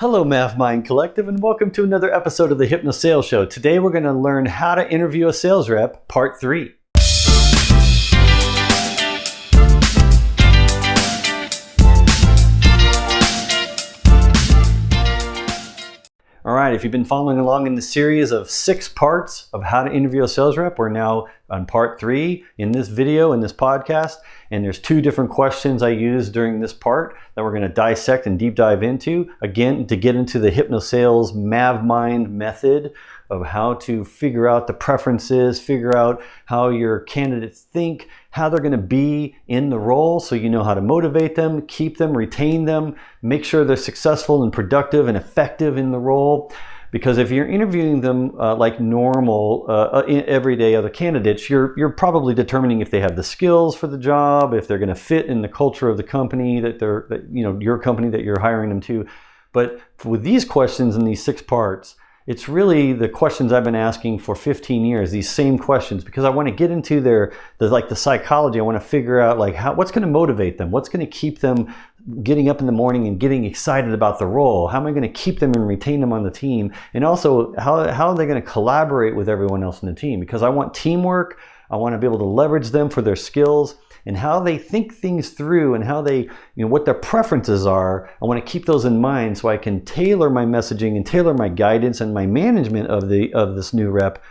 Hello, MavMind Collective, and welcome to another episode of the Hypnosales Show. Today we're going to learn how to interview a sales rep, part 3. All right, if you've been following along in the series of 6 parts of how to interview a sales rep, we're now on part 3 in this video, in this podcast. And there's 2 different questions I use during this part that we're going to dissect and deep dive into. Again, to get into the hypnosales MavMind method of how to figure out the preferences, figure out how your candidates think, how they're going to be in the role so you know how to motivate them, keep them, retain them, make sure they're successful and productive and effective in the role. Because if you're interviewing them like normal, everyday other candidates, you're probably determining if they have the skills for the job, if they're going to fit in the culture of the company your company that you're hiring them to. But with these questions in these 6 parts, it's really the questions I've been asking for 15 years, these same questions, because I want to get into the psychology. I want to figure out what's going to motivate them, what's going to keep them getting up in the morning and getting excited about the role. How am I going to keep them and retain them on the team? And also, how are they going to collaborate with everyone else in the team? Because I want teamwork. I want to be able to leverage them for their skills and how they think things through and how they, what their preferences are. I want to keep those in mind so I can tailor my messaging and tailor my guidance and my management of this new rep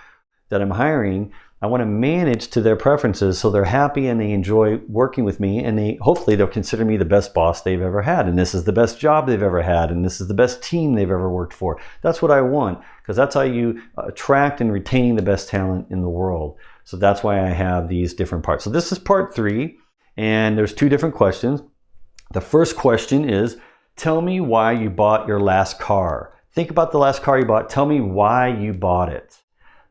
that I'm hiring. I want to manage to their preferences so they're happy and they enjoy working with me, and hopefully they'll consider me the best boss they've ever had, and this is the best job they've ever had, and this is the best team they've ever worked for. That's what I want, because that's how you attract and retain the best talent in the world. So that's why I have these different parts. So this is part 3, and there's 2 different questions. The first question is, tell me why you bought your last car. Think about the last car you bought. Tell me why you bought it.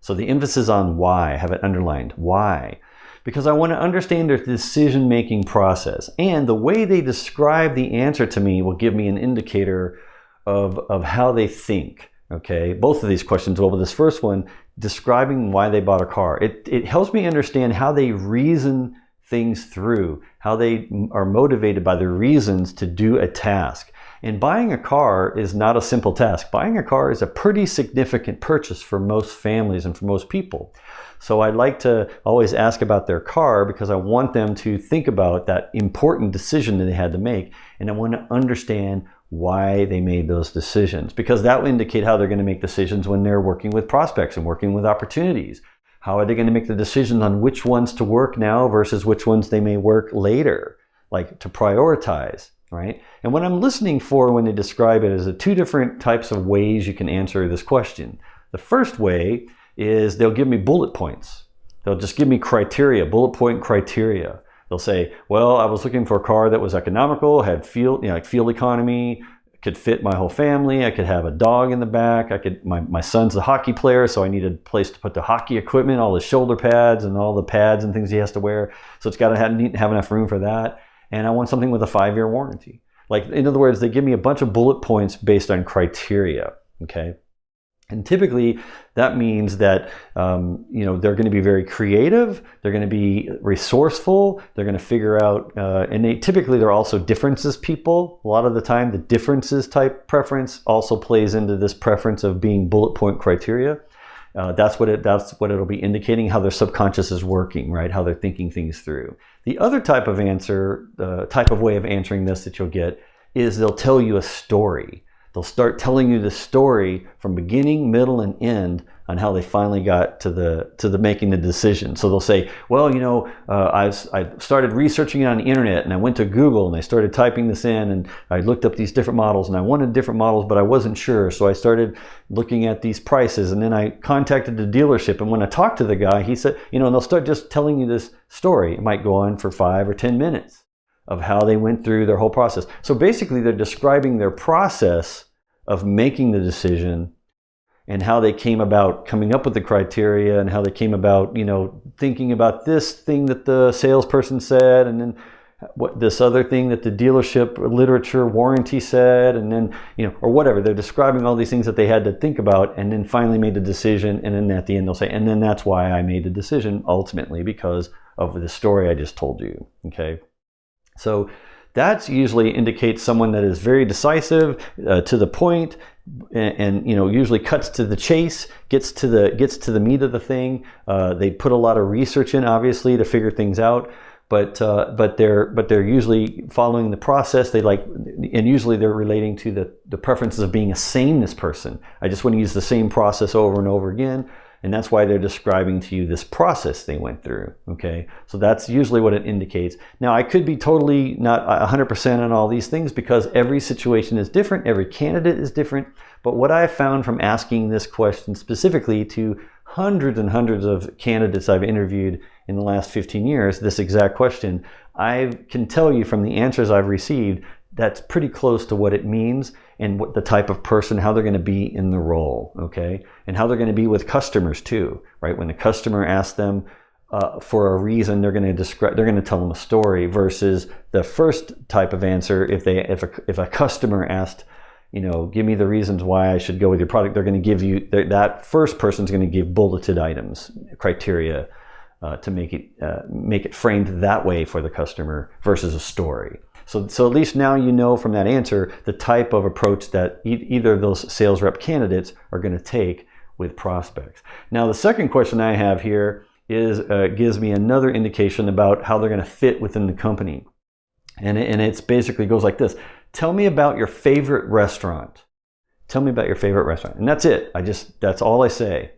So the emphasis on why, I have it underlined, why? Because I want to understand their decision-making process. And the way they describe the answer to me will give me an indicator of how they think. Okay, both of these questions will, but this first one, describing why they bought a car. It helps me understand how they reason things through, how they are motivated by the reasons to do a task. And buying a car is not a simple task. Buying a car is a pretty significant purchase for most families and for most people. So I like to always ask about their car because I want them to think about that important decision that they had to make. And I want to understand why they made those decisions, because that will indicate how they're going to make decisions when they're working with prospects and working with opportunities. How are they going to make the decisions on which ones to work now versus which ones they may work later, like to prioritize, right? And what I'm listening for when they describe it is 2 different types of ways you can answer this question. The first way is they'll give me bullet points. They'll just give me criteria, bullet point criteria. They'll say, well, I was looking for a car that was economical, had fuel economy, could fit my whole family. I could have a dog in the back. My son's a hockey player, so I needed a place to put the hockey equipment, all his shoulder pads and all the pads and things he has to wear. So it's got to have enough room for that. And I want something with a 5-year warranty. In other words, they give me a bunch of bullet points based on criteria. Okay. And typically that means that, they're going to be very creative. They're going to be resourceful. They're going to figure out, and they're also differences people. A lot of the time, the differences type preference also plays into this preference of being bullet point criteria. That's what it'll be indicating, how their subconscious is working, right? How they're thinking things through. The other type of answer, type of way of answering this that you'll get is they'll tell you a story. They'll start telling you the story from beginning, middle, and end on how they finally got to the making the decision. So they'll say, well, I started researching it on the internet, and I went to Google and I started typing this in, and I looked up these different models, and I wanted different models, but I wasn't sure. So I started looking at these prices, and then I contacted the dealership. And when I talked to the guy, he said, and they'll start just telling you this story. It might go on for 5 or 10 minutes of how they went through their whole process. So basically, they're describing their process of making the decision and how they came about coming up with the criteria and how they came about, thinking about this thing that the salesperson said, and then what this other thing that the dealership literature warranty said, and then, or whatever. They're describing all these things that they had to think about and then finally made the decision. And then at the end, they'll say, and then that's why I made the decision ultimately because of the story I just told you. Okay. So That's usually indicates someone that is very decisive, to the point, and usually cuts to the chase, gets to the meat of the thing. They put a lot of research in, obviously, to figure things out. But they're usually following the process. And usually they're relating to the preferences of being a sameness person. I just want to use the same process over and over again. And that's why they're describing to you this process they went through, okay? So that's usually what it indicates. Now, I could be totally not 100% on all these things because every situation is different, every candidate is different. But what I found from asking this question specifically to hundreds and hundreds of candidates I've interviewed in the last 15 years, this exact question, I can tell you from the answers I've received, that's pretty close to what it means and what the type of person, how they're going to be in the role, okay? And how they're going to be with customers too, right? When the customer asks them for a reason, they're going to tell them a story, versus the first type of answer, if a customer asked, give me the reasons why I should go with your product, they're going to give you, that first person's going to give bulleted items, criteria, to make it framed that way for the customer versus a story. So at least now you know from that answer the type of approach that either of those sales rep candidates are going to take with prospects. Now the second question I have here is gives me another indication about how they're going to fit within the company, and it's basically goes like this: tell me about your favorite restaurant. Tell me about your favorite restaurant, and that's it. That's all I say,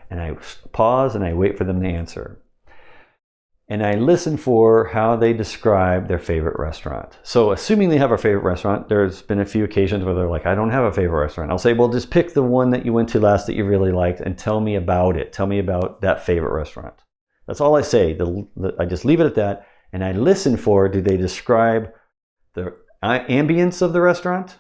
and I pause and I wait for them to answer. And I listen for how they describe their favorite restaurant. So assuming they have a favorite restaurant, there's been a few occasions where they're like, I don't have a favorite restaurant. I'll say, well, just pick the one that you went to last that you really liked and tell me about it. Tell me about that favorite restaurant. That's all I say. I just leave it at that. And I listen for, do they describe the ambience of the restaurant?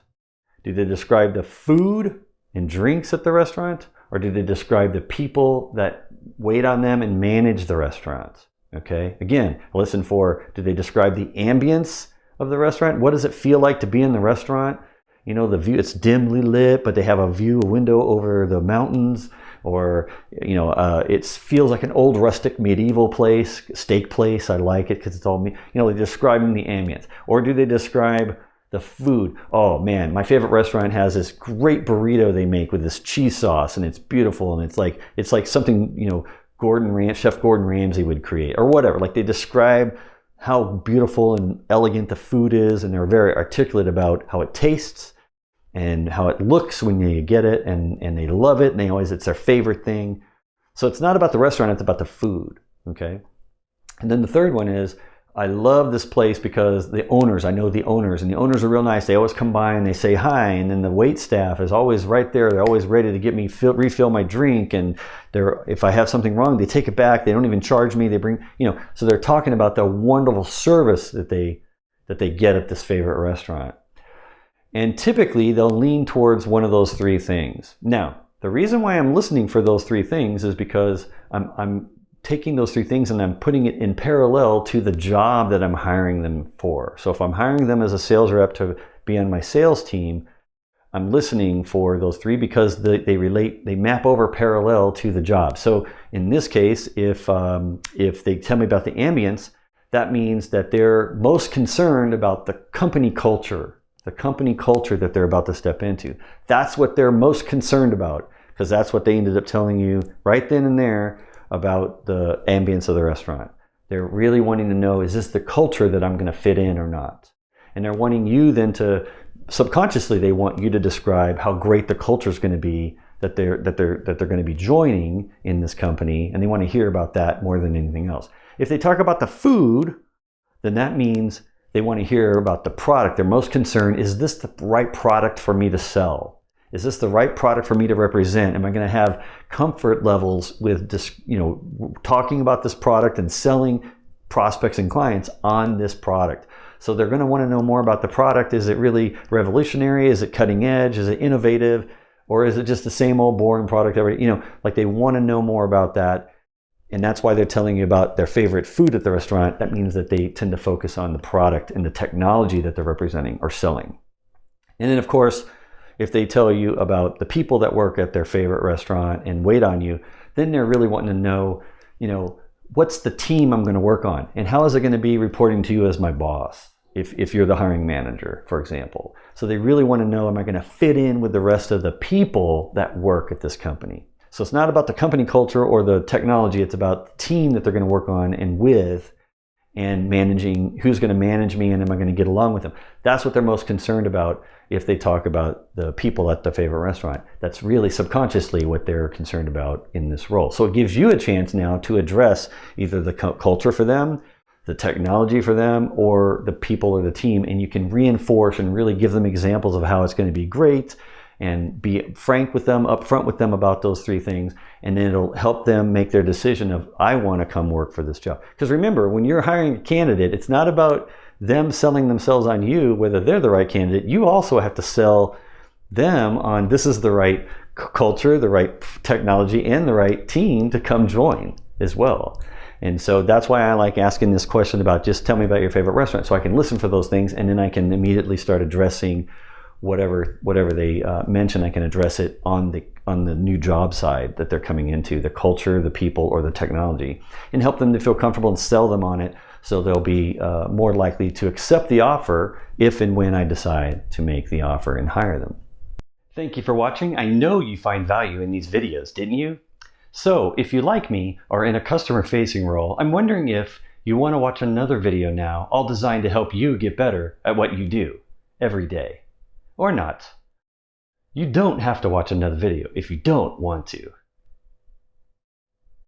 Do they describe the food and drinks at the restaurant? Or do they describe the people that wait on them and manage the restaurant? Okay, again, listen for, do they describe the ambience of the restaurant? What does it feel like to be in the restaurant? The view, it's dimly lit, but they have a window over the mountains, or, it feels like an old rustic medieval place, steak place. I like it because it's all, they're describing the ambience. Or do they describe the food? Oh man, my favorite restaurant has this great burrito they make with this cheese sauce, and it's beautiful, and it's like something, Chef Gordon Ramsay would create, or whatever. Like, they describe how beautiful and elegant the food is, and they're very articulate about how it tastes and how it looks when you get it, and they love it, and it's their favorite thing. So it's not about the restaurant, it's about the food, okay? And then the third one is, I love this place because I know the owners, and the owners are real nice. They always come by and they say hi, and then the wait staff is always right there. They're always ready to get me refill my drink, and if I have something wrong, they take it back. They don't even charge me. They bring, so they're talking about the wonderful service that they get at this favorite restaurant. And typically they'll lean towards one of those three things. Now, the reason why I'm listening for those three things is because I'm taking those three things and I'm putting it in parallel to the job that I'm hiring them for. So if I'm hiring them as a sales rep to be on my sales team, I'm listening for those three because they map over parallel to the job. So in this case, if they tell me about the ambience, that means that they're most concerned about the company culture that they're about to step into. That's what they're most concerned about, because that's what they ended up telling you right then and there about the ambience of the restaurant. They're really wanting to know, is this the culture that I'm going to fit in or not? And they're wanting you then to, subconsciously, they want you to describe how great the culture is going to be that they're going to be joining in this company, and they want to hear about that more than anything else. If they talk about the food, then that means they want to hear about the product. They're most concerned, is this the right product for me to sell? Is this the right product for me to represent? Am I going to have comfort levels with talking about this product and selling prospects and clients on this product? So they're going to want to know more about the product. Is it really revolutionary? Is it cutting edge? Is it innovative? Or is it just the same old boring product? They want to know more about that. And that's why they're telling you about their favorite food at the restaurant. That means that they tend to focus on the product and the technology that they're representing or selling. And then, of course, if they tell you about the people that work at their favorite restaurant and wait on you, then they're really wanting to know, what's the team I'm going to work on? And how is it going to be reporting to you as my boss? if you're the hiring manager, for example. So they really want to know, am I going to fit in with the rest of the people that work at this company? So it's not about the company culture or the technology, it's about the team that they're going to work on and with, and managing who's going to manage me and am I going to get along with them. That's what they're most concerned about if they talk about the people at the favorite restaurant. That's really subconsciously what they're concerned about in this role. So it gives you a chance now to address either the culture for them, the technology for them, or the people or the team, and you can reinforce and really give them examples of how it's going to be great and be frank with them, upfront with them about those three things, and then it'll help them make their decision of, I want to come work for this job. Because remember, when you're hiring a candidate, it's not about them selling themselves on you, whether they're the right candidate. You also have to sell them on this is the right culture, the right technology, and the right team to come join as well. And so that's why I like asking this question about just tell me about your favorite restaurant, so I can listen for those things, and then I can immediately start addressing whatever they mention. I can address it on the new job side that they're coming into, the culture, the people, or the technology, and help them to feel comfortable and sell them on it, so they'll be more likely to accept the offer if and when I decide to make the offer and hire them. Thank you for watching. I know you find value in these videos, didn't you? So if you, like me, are in a customer-facing role, I'm wondering if you want to watch another video now, all designed to help you get better at what you do every day. Or not. You don't have to watch another video if you don't want to.